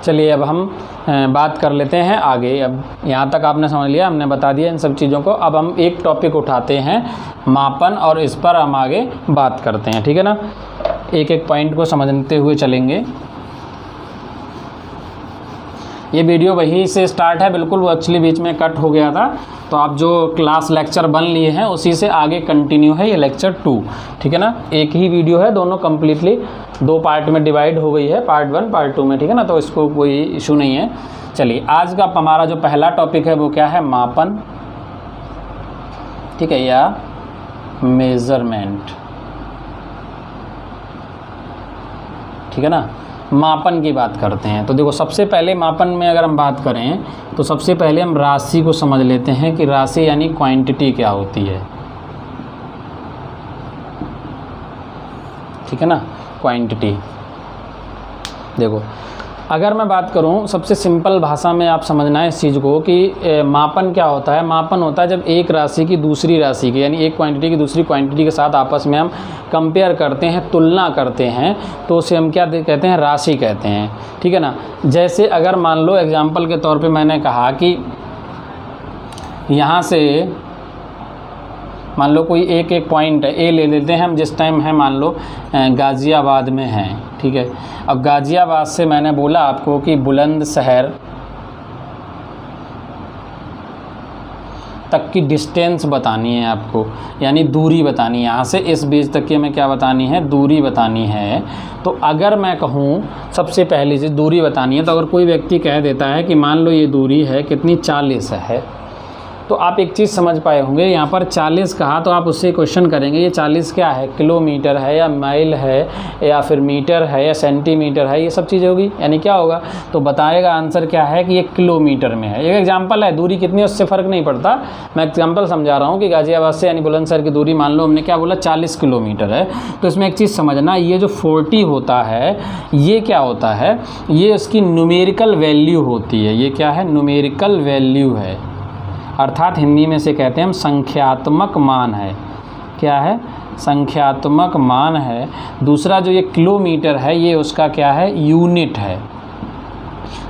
चलिए अब हम बात कर लेते हैं आगे। अब यहाँ तक आपने समझ लिया, हमने बता दिया इन सब चीज़ों को। अब हम एक टॉपिक उठाते हैं मापन, और इस पर हम आगे बात करते हैं, ठीक है ना। एक एक पॉइंट को समझते हुए चलेंगे। ये वीडियो वहीं से स्टार्ट है बिल्कुल, वो एक्चुअली बीच में कट हो गया था, तो आप जो क्लास लेक्चर 1 लिए हैं उसी से आगे कंटिन्यू है ये लेक्चर 2, ठीक है ना। एक ही वीडियो है, दोनों कम्प्लीटली 2 पार्ट में डिवाइड हो गई है, पार्ट 1 पार्ट 2 में, ठीक है ना। तो इसको कोई इशू नहीं है। चलिए आज का हमारा जो पहला टॉपिक है वो क्या है, मापन, ठीक है, या मेज़रमेंट, ठीक है ना। मापन की बात करते हैं तो देखो, सबसे पहले मापन में अगर हम बात करें तो सबसे पहले हम राशि को समझ लेते हैं कि राशि यानी क्वांटिटी क्या होती है, ठीक है ना। क्वांटिटी देखो, अगर मैं बात करूं सबसे सिंपल भाषा में आप समझना है इस चीज़ को कि मापन क्या होता है। मापन होता है जब एक राशि की दूसरी राशि की, यानी एक क्वांटिटी की दूसरी क्वांटिटी के साथ आपस में हम कंपेयर करते हैं, तुलना करते हैं, तो उसे हम क्या कहते हैं, राशि कहते हैं, ठीक है ना। जैसे अगर मान लो एग्जाम्पल के तौर पे मैंने कहा कि यहाँ से मान लो कोई एक पॉइंट है, ए ले लेते हैं हम, जिस टाइम है मान लो गाज़ियाबाद में हैं, ठीक है। अब गाज़ियाबाद से मैंने बोला आपको कि बुलंदशहर तक की डिस्टेंस बतानी है आपको, यानी दूरी बतानी है, यहाँ से इस बीच तक की हमें क्या बतानी है, दूरी बतानी है। तो अगर मैं कहूँ सबसे पहली चीज़ दूरी बतानी है, तो अगर कोई व्यक्ति कह देता है कि मान लो ये दूरी है कितनी, 40 है, तो आप एक चीज़ समझ पाए होंगे, यहाँ पर 40 कहा तो आप उससे क्वेश्चन करेंगे ये 40 क्या है, किलोमीटर है या माइल है या फिर मीटर है या सेंटीमीटर है, ये सब चीज़ें होगी, यानी क्या होगा, तो बताएगा आंसर क्या है कि ये किलोमीटर में है। एक एग्जांपल है, दूरी कितनी है उससे फ़र्क नहीं पड़ता, मैं एग्जांपल समझा रहा हूँ कि गाज़ियाबाद से यानी बुलंदशहर की दूरी मान लो हमने क्या बोला 40 किलोमीटर है। तो इसमें एक चीज़ समझना, ये जो 40 होता है ये क्या होता है, ये उसकी न्यूमेरिकल वैल्यू होती है। ये क्या है, न्यूमेरिकल वैल्यू है, अर्थात हिंदी में से कहते हैं हम संख्यात्मक मान है। क्या है, संख्यात्मक मान है। दूसरा जो ये किलोमीटर है ये उसका क्या है, यूनिट है,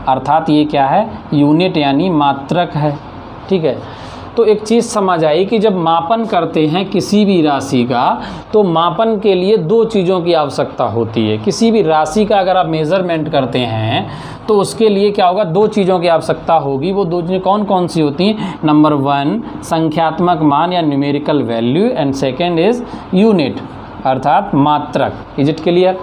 अर्थात ये क्या है, यूनिट यानी मात्रक है, ठीक है। तो एक चीज़ समझ आई कि जब मापन करते हैं किसी भी राशि का, तो मापन के लिए 2 चीज़ों की आवश्यकता होती है। किसी भी राशि का अगर आप मेज़रमेंट करते हैं तो उसके लिए क्या होगा, 2 चीज़ों की आवश्यकता होगी। वो 2 चीज़ें कौन कौन सी होती हैं, नंबर 1 संख्यात्मक मान या numerical value, and second is unit, अर्थात मात्रक। Is it clear.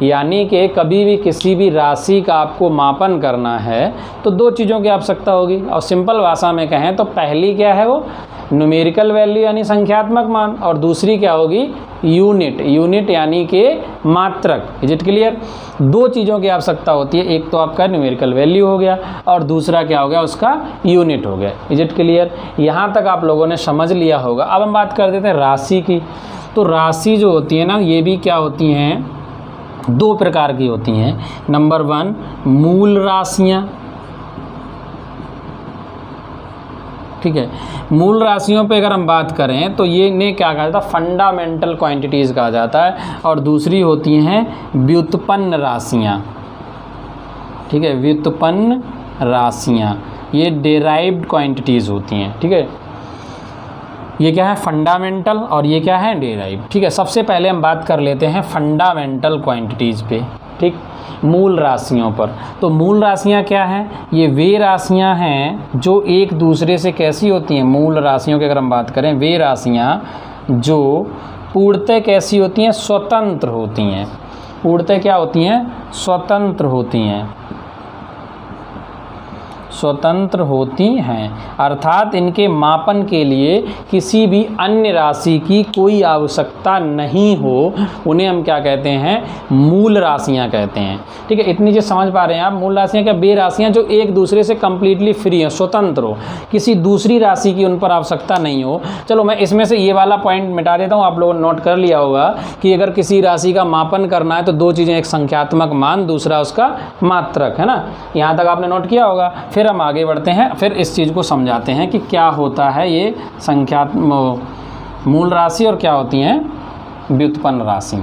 यानी कि कभी भी किसी भी राशि का आपको मापन करना है तो 2 चीज़ों की आवश्यकता होगी। और सिंपल भाषा में कहें तो पहली क्या है, वो न्यूमेरिकल वैल्यू यानी संख्यात्मक मान, और दूसरी क्या होगी, यूनिट, यूनिट यानी कि मात्रक। Is it clear. 2 चीज़ों की आवश्यकता होती है, एक तो आपका न्यूमेरिकल वैल्यू हो गया और दूसरा क्या हो गया, उसका यूनिट हो गया। Is it clear. यहाँ तक आप लोगों ने समझ लिया होगा। अब हम बात कर देते हैं राशि की। तो राशि जो होती है ना, ये भी क्या होती हैं, 2 प्रकार की होती हैं। नंबर 1 मूल राशियाँ, ठीक है। मूल राशियों पे अगर हम बात करें तो ये इन्हें क्या कहा जाता है, फंडामेंटल क्वांटिटीज़ कहा जाता है। और दूसरी होती हैं व्युत्पन्न राशियाँ, ठीक है, व्युत्पन्न राशियाँ, ये डेराइव्ड क्वांटिटीज़ होती हैं, ठीक है। ये क्या है, फंडामेंटल, और ये क्या है, डेराइव, ठीक है। सबसे पहले हम बात कर लेते हैं फंडामेंटल क्वांटिटीज़ पे, ठीक, मूल राशियों पर। तो मूल राशियाँ क्या हैं, ये वे राशियाँ हैं जो एक दूसरे से कैसी होती हैं, मूल राशियों की अगर हम बात करें, वे राशियाँ जो पूर्णतः कैसी होती हैं, स्वतंत्र होती हैं। पूर्णतः क्या होती हैं, स्वतंत्र होती हैं, स्वतंत्र होती हैं, अर्थात इनके मापन के लिए किसी भी अन्य राशि की कोई आवश्यकता नहीं हो, उन्हें हम क्या कहते हैं, मूल राशियां कहते हैं, ठीक है। इतनी चीज़ समझ पा रहे हैं आप। मूल राशियां क्या, वे राशियां जो एक दूसरे से कम्प्लीटली फ्री हैं, स्वतंत्र हो, किसी दूसरी राशि की उन पर आवश्यकता नहीं हो। चलो मैं इसमें से ये वाला पॉइंट मिटा देता हूँ, आप लोगों ने नोट कर लिया होगा कि अगर किसी राशि का मापन करना है तो 2 चीज़ें, एक संख्यात्मक मान, दूसरा उसका मात्रक, है ना। यहाँ तक आपने नोट किया होगा। फिर हम आगे बढ़ते हैं, फिर इस चीज़ को समझाते हैं कि क्या होता है ये संख्यात्मक मूल राशि और क्या होती हैं व्युत्पन्न राशि।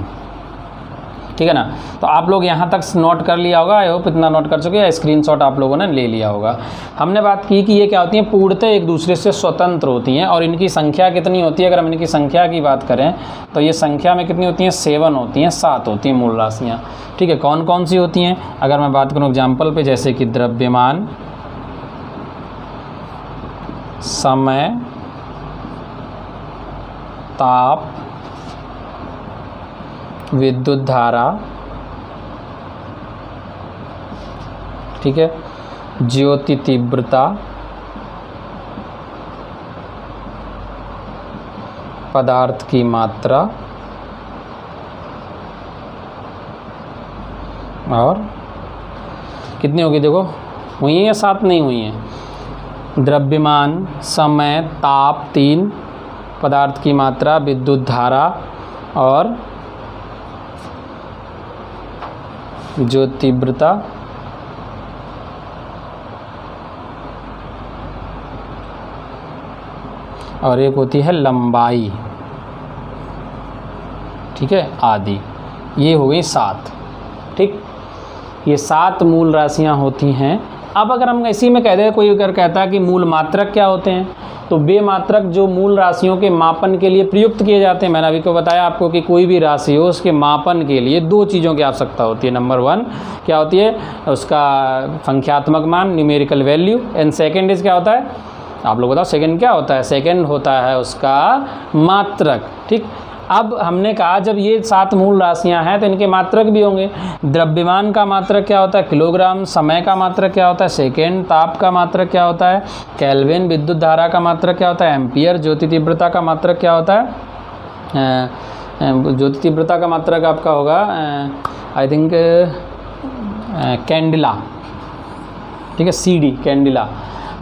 ठीक है ना। तो आप लोग यहाँ तक नोट कर लिया होगा, आई होप इतना नोट कर चुके हैं, स्क्रीनशॉट आप लोगों ने ले लिया होगा। हमने बात की कि ये क्या होती हैं, पूर्णतः एक दूसरे से स्वतंत्र होती हैं और इनकी संख्या कितनी होती है। अगर हम इनकी संख्या की बात करें तो ये संख्या में कितनी होती हैं, 7 होती हैं, 7 होती हैं मूल राशियाँ। ठीक है, कौन कौन सी होती हैं, अगर मैं बात करूँ एग्जाम्पल पे, जैसे कि द्रव्यमान, समय, ताप, विद्युत धारा, ठीक है, ज्योति तीव्रता, पदार्थ की मात्रा और कितनी होगी, देखो हुई हैं या 7 नहीं हुई हैं। द्रव्यमान, समय, ताप 3, पदार्थ की मात्रा, विद्युत धारा और जो तीव्रता, और एक होती है लंबाई, ठीक है, आदि। ये हो गई 7। ठीक, ये 7 मूल राशियां होती हैं। अब अगर हम इसी में कह दें, कोई अगर कहता है कि मूल मात्रक क्या होते हैं, तो वे मात्रक जो मूल राशियों के मापन के लिए प्रयुक्त किए जाते हैं। मैंने अभी को बताया आपको कि कोई भी राशि हो उसके मापन के लिए 2 चीज़ों की आवश्यकता होती है। नंबर 1 क्या होती है, उसका संख्यात्मक मान, numerical value, and second is क्या होता है, आप लोग बताओ सेकेंड क्या होता है। सेकेंड होता है उसका मात्रक। ठीक, अब हमने कहा जब ये 7 मूल राशियां हैं तो इनके मात्रक भी होंगे। द्रव्यमान का मात्रक क्या होता है, किलोग्राम, समय का मात्रक क्या होता है, सेकेंड, ताप का मात्रक क्या होता है, केल्विन, विद्युत धारा का मात्रक क्या होता है, एम्पियर, ज्योति तीव्रता का मात्रक क्या होता है, ज्योति तीव्रता का मात्रक आपका होगा आई थिंक कैंडिला, ठीक है, CD कैंडिला,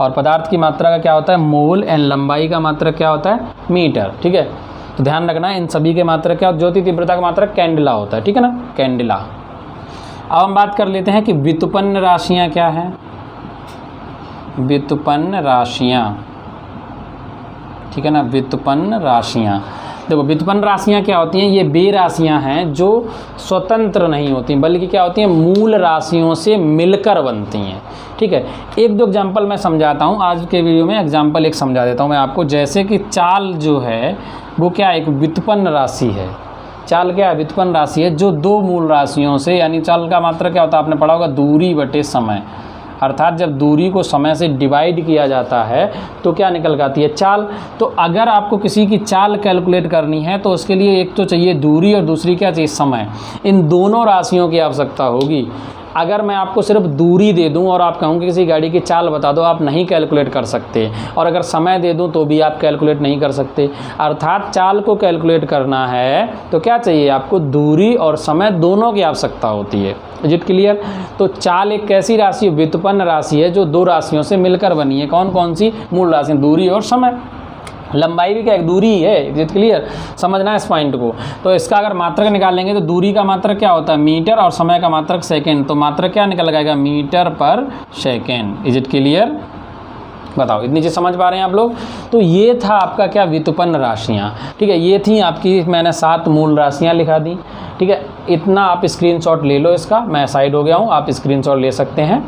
और पदार्थ की मात्रा का क्या होता है, मोल, एंड लंबाई का मात्रक क्या होता है, मीटर। ठीक है, तो ध्यान रखना इन सभी के मात्रक क्या, ज्योति तीव्रता का मात्रक कैंडिला होता है, ठीक है ना, कैंडिला। अब हम बात कर लेते हैं कि व्युत्पन्न राशियां क्या हैं। व्युत्पन्न राशियां, ठीक है ना, व्युत्पन्न राशियां। देखो व्युत्पन्न राशियां क्या होती हैं, ये वे राशियां हैं जो स्वतंत्र नहीं होती बल्कि क्या होती हैं, मूल राशियों से मिलकर बनती हैं। ठीक है, 1-2 एग्जाम्पल मैं समझाता हूँ आज के वीडियो में। एग्जाम्पल एक समझा देता हूँ मैं आपको। जैसे कि चाल जो है वो क्या, एक व्युत्पन्न राशि है। चाल क्या है, व्युत्पन्न राशि है जो 2 मूल राशियों से, यानी चाल का मात्रक क्या होता है, आपने पढ़ा होगा, दूरी बटे समय। अर्थात जब दूरी को समय से डिवाइड किया जाता है तो क्या निकल आती है, चाल। तो अगर आपको किसी की चाल कैलकुलेट करनी है तो उसके लिए एक तो चाहिए दूरी और दूसरी क्या चाहिए, समय। इन दोनों राशियों की आवश्यकता होगी। अगर मैं आपको सिर्फ दूरी दे दूं और आप कहूँ कि किसी गाड़ी की चाल बता दो, आप नहीं कैलकुलेट कर सकते, और अगर समय दे दूं तो भी आप कैलकुलेट नहीं कर सकते। अर्थात चाल को कैलकुलेट करना है तो क्या चाहिए आपको, दूरी और समय दोनों की आवश्यकता होती है। Is it clear. तो चाल एक कैसी राशि, व्युत्पन्न राशि है जो 2 राशियों से मिलकर बनी है। कौन कौन सी मूल राशि, दूरी और समय। लंबाई भी क्या, एक दूरी ही है। इज इट क्लियर, समझना है इस पॉइंट को। तो इसका अगर मात्रक निकालेंगे तो दूरी का मात्रक क्या होता है, मीटर, और समय का मात्रक सेकेंड। तो मात्रक क्या निकल जाएगा, मीटर पर सेकेंड। इज इट क्लियर, बताओ इतनी चीज़ समझ पा रहे हैं आप लोग। तो ये था आपका क्या, व्युत्पन्न राशियाँ। ठीक है, ये थी आपकी, मैंने 7 मूल राशियाँ लिखा दी। ठीक है, इतना आप स्क्रीनशॉट ले लो इसका, मैं साइड हो गया हूँ, आप स्क्रीनशॉट ले सकते हैं।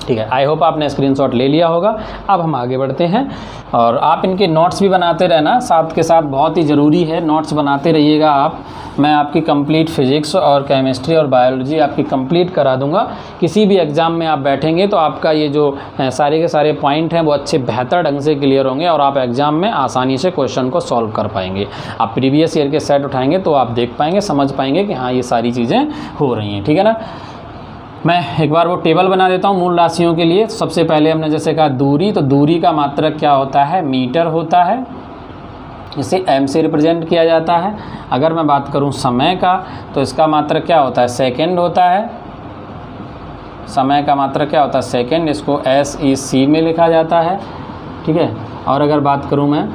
ठीक है, आई होप आपने स्क्रीनशॉट ले लिया होगा। अब हम आगे बढ़ते हैं और आप इनके नोट्स भी बनाते रहना, साथ के साथ बहुत ही ज़रूरी है, नोट्स बनाते रहिएगा आप। मैं आपकी कंप्लीट फिजिक्स और केमिस्ट्री और बायोलॉजी आपकी कंप्लीट करा दूंगा। किसी भी एग्ज़ाम में आप बैठेंगे तो आपका ये जो सारे के सारे पॉइंट हैं वो अच्छे बेहतर ढंग से क्लियर होंगे और आप एग्ज़ाम में आसानी से क्वेश्चन को सॉल्व कर पाएंगे। आप प्रीवियस ईयर के सेट उठाएंगे तो आप देख पाएंगे, समझ पाएंगे कि हाँ ये सारी चीज़ें हो रही हैं। ठीक है ना, मैं एक बार वो टेबल बना देता हूँ मूल राशियों के लिए। सबसे पहले हमने जैसे कहा दूरी, तो दूरी का मात्रक क्या होता है, मीटर होता है, इसे m से रिप्रेजेंट किया जाता है। अगर मैं बात करूँ समय का तो इसका मात्रक क्या होता है, सेकंड होता है। समय का मात्रक क्या होता है, सेकंड, इसको SEC में लिखा जाता है। ठीक है, और अगर बात करूँ मैं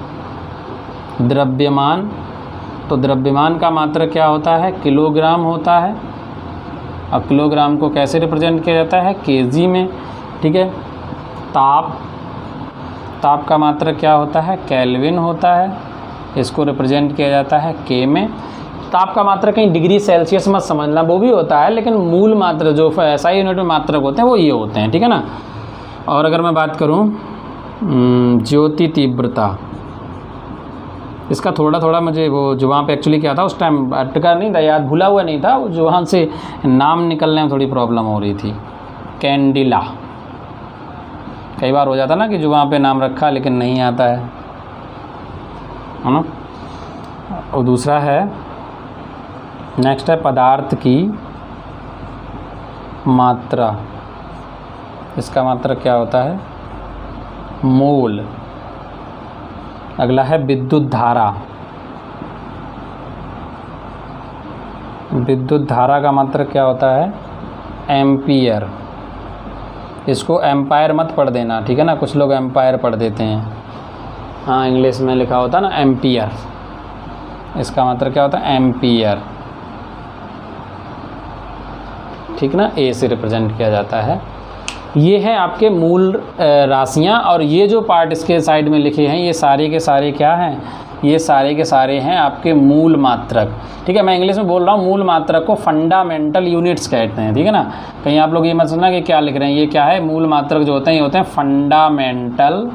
द्रव्यमान, तो द्रव्यमान का मात्रक क्या होता है, किलोग्राम होता है। अब किलोग्राम को कैसे रिप्रेजेंट किया जाता है, kg में। ठीक है, ताप का मात्रक क्या होता है, केल्विन होता है, इसको रिप्रेजेंट किया जाता है K में। तो आपका मात्रक कहीं डिग्री सेल्सियस मत समझना, वो भी होता है, लेकिन मूल मात्रक जो SI यूनिट में मात्रक होते हैं वो ये होते हैं, ठीक है ना। और अगर मैं बात करूँ ज्योति तीव्रता, इसका थोड़ा थोड़ा मुझे वो जो वहाँ पे एक्चुअली क्या था उस टाइम अटका नहीं था, याद भूला हुआ नहीं था, जो वहाँ से नाम निकलने में थोड़ी प्रॉब्लम हो रही थी। कैंडिला, कई बार हो जाता ना कि जो वहाँ पे नाम रखा लेकिन नहीं आता है ना। और दूसरा है, नेक्स्ट है पदार्थ की मात्रा, इसका मात्रक क्या होता है? मोल। अगला है विद्युत धारा, विद्युत धारा का मात्रक क्या होता है? एम्पियर। इसको एम्पायर मत पढ़ देना, ठीक है ना, कुछ लोग एम्पायर पढ़ देते हैं। हाँ, इंग्लिश में लिखा होता है ना एम्पियर, इसका मात्रक क्या होता है? एम्पियर, ठीक ना, ए से रिप्रेजेंट किया जाता है। ये है आपके मूल राशियाँ, और ये जो पार्ट इसके साइड में लिखे हैं ये सारे के सारे क्या हैं? ये सारे के सारे हैं आपके मूल मात्रक, ठीक है। मैं इंग्लिश में बोल रहा हूँ, मूल मात्रक को फंडामेंटल यूनिट्स कहते हैं, ठीक है ना। कहीं आप लोग ये मत समझना कि क्या लिख रहे हैं, ये क्या है? मूल मात्रक जो होते हैं ये होते हैं फंडामेंटल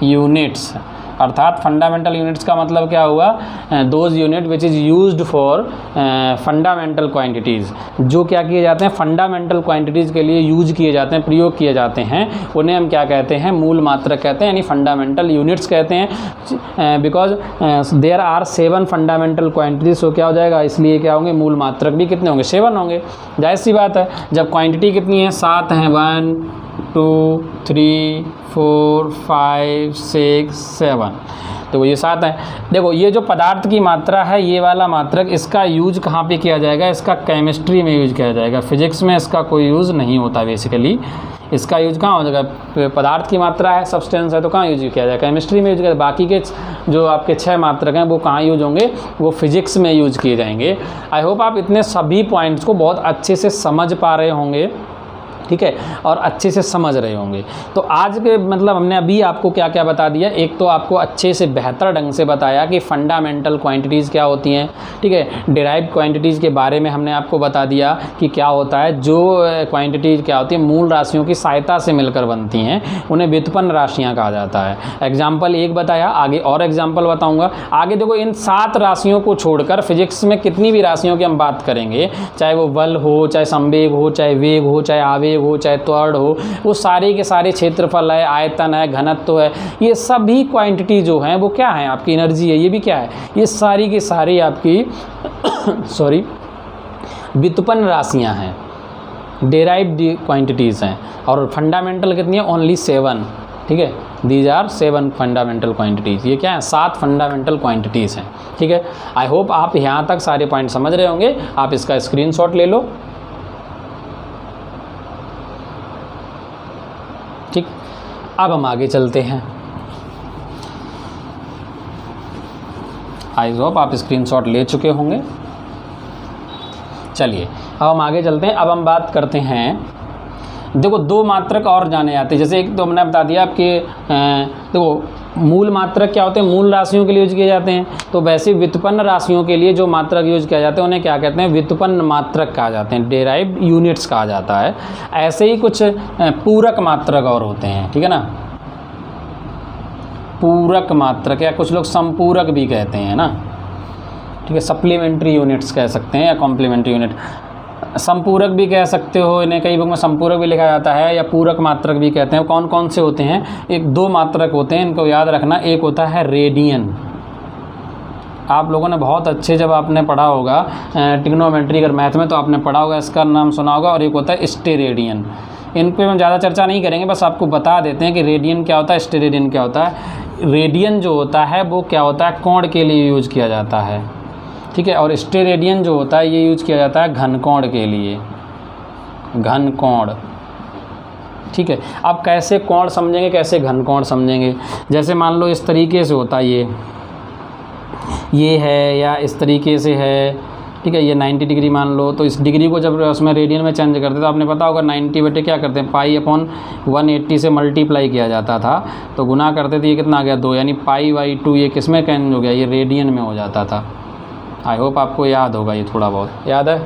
यूनिट्स। अर्थात फंडामेंटल यूनिट्स का मतलब क्या हुआ? Those unit which is used for fundamental quantities, जो क्या किए जाते हैं? फंडामेंटल क्वांटिटीज़ के लिए यूज किए जाते हैं, प्रयोग किए जाते हैं, उन्हें हम क्या कहते हैं? मूल मात्रक कहते हैं, यानी फंडामेंटल यूनिट्स कहते हैं। Because there are 7 fundamental quantities, तो क्या हो जाएगा? इसलिए क्या होंगे? मूल मात्रक भी कितने होंगे? 7 होंगे। जाहिर सी बात है, जब क्वांटिटी कितनी है? 7 हैं, 1 2 3 4 5 6 7, तो ये 7 है। देखो, ये जो पदार्थ की मात्रा है, ये वाला मात्रक, इसका यूज कहाँ पे किया जाएगा? इसका केमिस्ट्री में यूज किया जाएगा, फिजिक्स में इसका कोई यूज़ नहीं होता बेसिकली। इसका यूज कहाँ हो जाएगा? पदार्थ की मात्रा है, सब्सटेंस है, तो कहाँ यूज किया जाएगा? केमिस्ट्री में यूज किया। बाकी के जो आपके 6 मात्रक हैं वो कहाँ यूज होंगे? वो फिजिक्स में यूज किए जाएंगे। आई होप आप इतने सभी पॉइंट्स को बहुत अच्छे से समझ पा रहे होंगे, ठीक है, और अच्छे से समझ रहे होंगे। तो आज के मतलब हमने अभी आपको क्या क्या बता दिया। एक तो आपको अच्छे से बेहतर ढंग से बताया कि फंडामेंटल क्वांटिटीज़ क्या होती हैं, ठीक है। डिराइव्ड क्वांटिटीज़ के बारे में हमने आपको बता दिया कि क्या होता है। जो क्वांटिटीज़ क्या होती है, मूल राशियों की सहायता से मिलकर बनती हैं, उन्हें व्युत्पन्न राशियाँ कहा जाता है। एग्जाम्पल एक बताया, आगे और एग्जाम्पल बताऊँगा। आगे देखो, इन 7 राशियों को छोड़कर फिजिक्स में कितनी भी राशियों की हम बात करेंगे, चाहे वो बल हो, चाहे संवेग हो, चाहे वेग हो, चाहे आवेग हो, चाहे त्वरण हो, वो सारे के सारे क्षेत्रफल है, आयतन है, घनत्व है, ये सभी क्वांटिटी जो हैं वो क्या है? आपकी एनर्जी है। ये भी क्या है? ये सारी की सारी आपकी सॉरी व्युत्पन्न राशियां हैं, डेराइव्ड क्वांटिटीज़ हैं। और फंडामेंटल कितनी है? ओनली 7, ठीक है। These are 7 fundamental quantities. ये क्या है? 7 फंडामेंटल क्वांटिटीज़ हैं, ठीक है। आई होप आप यहाँ तक सारे पॉइंट समझ रहे होंगे। आप इसका स्क्रीनशॉट ले लो, ठीक। अब हम आगे चलते हैं। आई होप आप स्क्रीनशॉट ले चुके होंगे। चलिए अब हम आगे चलते हैं। अब हम बात करते हैं, देखो 2 मात्रक और जाने जाते हैं। जैसे एक तो हमने बता दिया आपके, देखो मूल मात्रक क्या होते हैं? मूल राशियों के लिए यूज किए जाते हैं। तो वैसे व्युत्पन्न राशियों के लिए जो मात्रक यूज किया जाता है उन्हें क्या कहते हैं? व्युत्पन्न मात्रक कहा जाते हैं, डेराइव्ड यूनिट्स कहा जाता है। ऐसे ही कुछ पूरक मात्रक और होते हैं, ठीक है ना। पूरक मात्रक, या कुछ लोग संपूरक भी कहते हैं ना, ठीक है। सप्लीमेंट्री यूनिट्स कह सकते हैं या कॉम्प्लीमेंट्री यूनिट, संपूरक भी कह सकते हो इन्हें। कई बुक में संपूरक भी लिखा जाता है, या पूरक मात्रक भी कहते हैं। कौन कौन से होते हैं? 1-2 मात्रक होते हैं, इनको याद रखना। एक होता है रेडियन। आप लोगों ने बहुत अच्छे, जब आपने पढ़ा होगा ट्रिग्नोमेट्री अगर मैथ में, तो आपने पढ़ा होगा, इसका नाम सुना होगा। और एक होता है स्टेरेडियन। इन पर हम ज़्यादा चर्चा नहीं करेंगे, बस आपको बता देते हैं कि रेडियन क्या होता है, स्टेरेडियन क्या होता है। रेडियन जो होता है वो क्या होता है? कोण के लिए यूज किया जाता है, ठीक है। और स्टेरेडियन जो होता है ये यूज किया जाता है घनकोण के लिए, घनकोण, ठीक है। अब कैसे कोण समझेंगे, कैसे घनकोण समझेंगे? जैसे मान लो इस तरीके से होता है, ये है, या इस तरीके से है, ठीक है। ये 90 डिग्री मान लो, तो इस डिग्री को जब उसमें रेडियन में चेंज करते तो आपने पता होगा 90 बटे क्या करते हैं, पाई अपॉन 180 से मल्टीप्लाई किया जाता था, तो गुना करते थे, ये कितना आ गया 2, यानी पाई/2 ये किस में चेंज हो गया, ये रेडियन में हो जाता था। आई होप आपको याद होगा, ये थोड़ा बहुत याद है,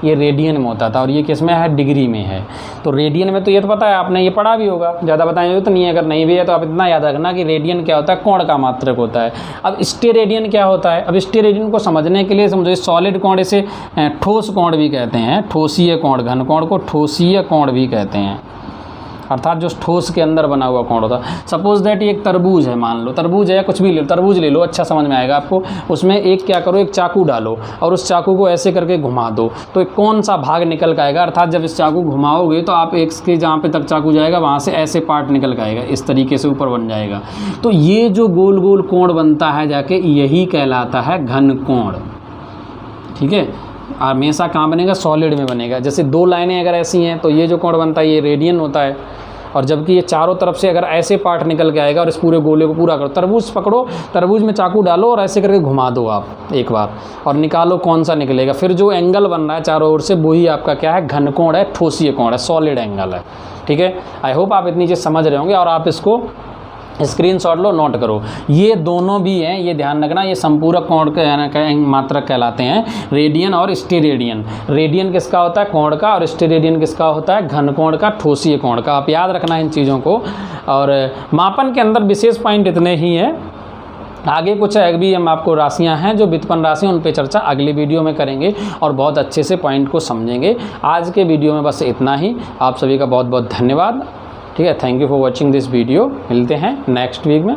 ये रेडियन में होता था और ये किस में है, डिग्री में है। तो रेडियन में तो ये तो पता है, आपने ये पढ़ा भी होगा, ज़्यादा बताने तो नहीं है, अगर नहीं भी है तो आप इतना याद रखना कि रेडियन क्या होता है, कोण का मात्रक होता है। अब स्टेरेडियन क्या होता है, अब स्टेरेडियन को समझने के लिए समझो, सॉलिड कोण इसे ठोस कोण भी कहते हैं, ठोसीय कोण, घन कोण को ठोसीय कोण भी कहते हैं, अर्थात जो ठोस के अंदर बना हुआ कोण होता है। सपोज दैट ये एक तरबूज है, मान लो तरबूज है या कुछ भी ले लो, तरबूज ले लो, अच्छा समझ में आएगा आपको। उसमें एक क्या करो, एक चाकू डालो और उस चाकू को ऐसे करके घुमा दो, तो एक कौन सा भाग निकल के आएगा, अर्थात जब इस चाकू घुमाओगे तो आप एक के जहाँ पे तक चाकू जाएगा वहाँ से ऐसे पार्ट निकल के आएगा, इस तरीके से ऊपर बन जाएगा। तो ये जो गोल गोल कोण बनता है जाके, यही कहलाता है घन कोण। ठीक है, हमेशा कहाँ बनेगा, सॉलिड में बनेगा। जैसे दो लाइनें अगर ऐसी हैं तो ये जो कोण बनता है ये रेडियन होता है, और जबकि ये चारों तरफ से अगर ऐसे पार्ट निकल के आएगा और इस पूरे गोले को पूरा करो, तरबूज पकड़ो, तरबूज में चाकू डालो और ऐसे करके घुमा दो आप एक बार और निकालो कौन सा निकलेगा। फिर जो एंगल बन रहा है चारों ओर से, वही आपका क्या है, घन कोण है, ठोसीय कोण है, सॉलिड एंगल है। ठीक है, आई होप आप इतनी चीज़ समझ रहे होंगे और आप इसको स्क्रीनशॉट लो, नोट करो। ये दोनों भी हैं, ये ध्यान रखना, ये संपूरक कोण के मात्रक कहलाते हैं, रेडियन और स्टेरेडियन। रेडियन किसका होता है, कोण का, और स्टेरेडियन किसका होता है, घन कोण का, ठोसीय कोण का। आप याद रखना इन चीज़ों को। और मापन के अंदर विशेष पॉइंट इतने ही हैं, आगे कुछ भी हम आपको राशियां हैं जो व्युत्पन्न राशि, उन पे चर्चा अगली वीडियो में करेंगे और बहुत अच्छे से पॉइंट को समझेंगे। आज के वीडियो में बस इतना ही। आप सभी का बहुत बहुत धन्यवाद। ठीक है, thank you for watching this video. मिलते हैं नेक्स्ट वीक में।